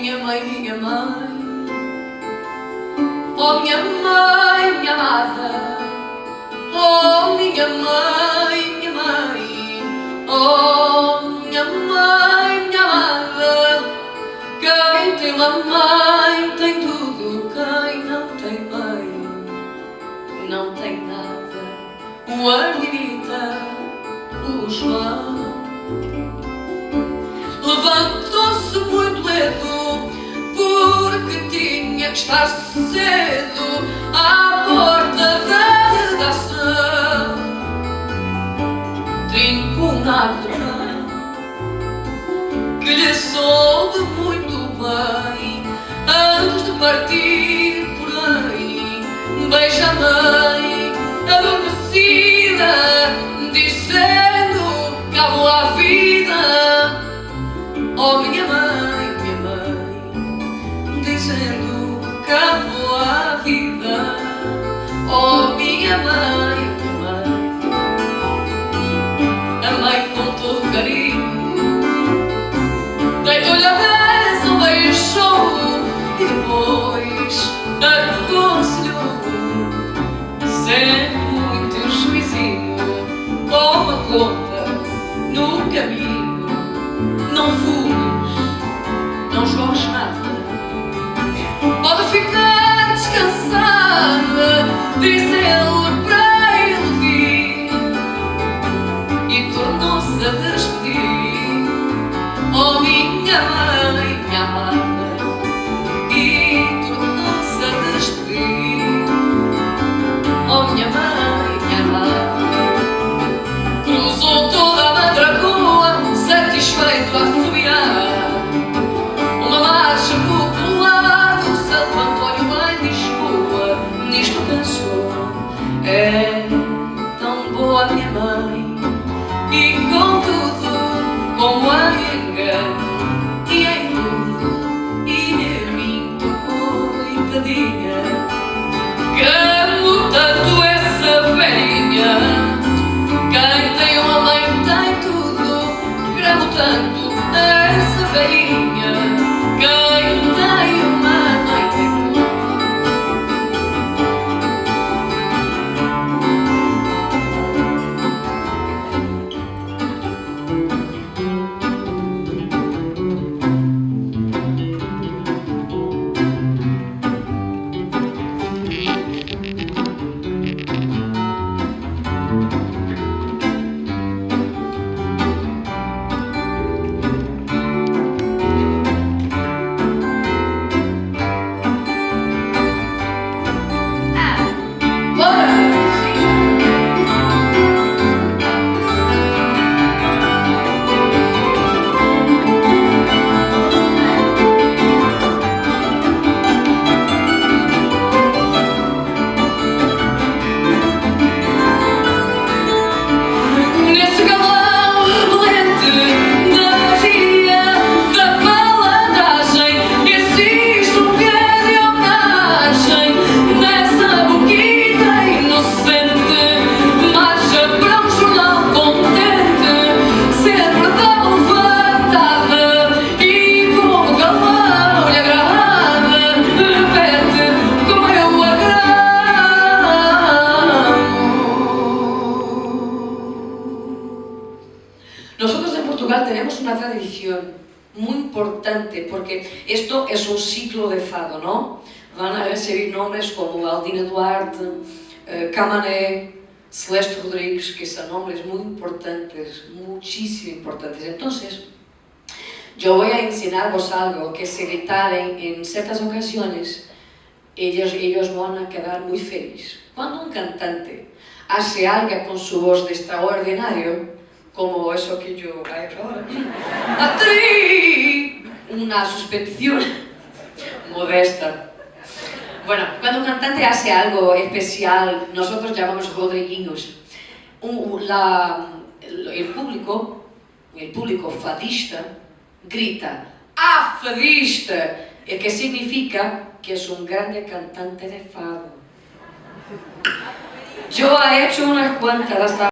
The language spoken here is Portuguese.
minha mãe, minha mãe. Oh, minha mãe, minha amada. Oh, minha mãe, minha mãe. Oh, minha mãe, minha amada. Quem tem uma mãe tem tudo. Quem não tem mãe não tem nada. O Arminita, o João levantou-se muito cedo porque tinha que estar cedo à porta da redação. Trincou um nada que lhe soube muito bem antes de partir por aí. Beija a mãe adormecida, dizendo acabou a vida. Oh, minha mãe, dizendo acabou a vida. Oh, minha mãe, a mãe com todo carinho deitou-lhe a cabeça, um beijou e depois aconselhou, sempre muito juizinho: toma conta no caminho, não fumes, não jogues nada, pode ficar descansada, diz ele para iludir, e tornou-se a despedir. Oh, minha mãe, minha amada, e tornou-se a despedir. Oh, minha mãe, minha amada, cruzou toda a Madragoa, satisfeito a assobiar uma marcha popular do Santo Antônio em Lisboa. Nisto pensou: é tão boa a minha mãe, e com tudo como a engano, e em tudo e em mim tocou, coitadinha, que amo tanto essa velhinha. Quem tem uma mãe tem tudo, gramo tanto essa velhinha. Quem tem uma mãe tem tudo. Nosotros en Portugal tenemos una tradición muy importante, porque esto es un ciclo de fado, ¿no? Van a recibir nombres como Aldina Duarte, Camané, Celeste Rodríguez, que son nombres muy importantes, muchísimo importantes. Entonces, yo voy a enseñaros algo que si gritaren en ciertas ocasiones, ellos van a quedar muy felices. Cuando un cantante hace algo con su voz de extraordinario, como eso que yo he hecho ahora, una suspensión modesta. Bueno, cuando un cantante hace algo especial, nosotros llamamos rodriguinhos. El público fadista grita "Ah, fadista!", que significa que es un grande cantante de fado. Yo he hecho unas cuantas hasta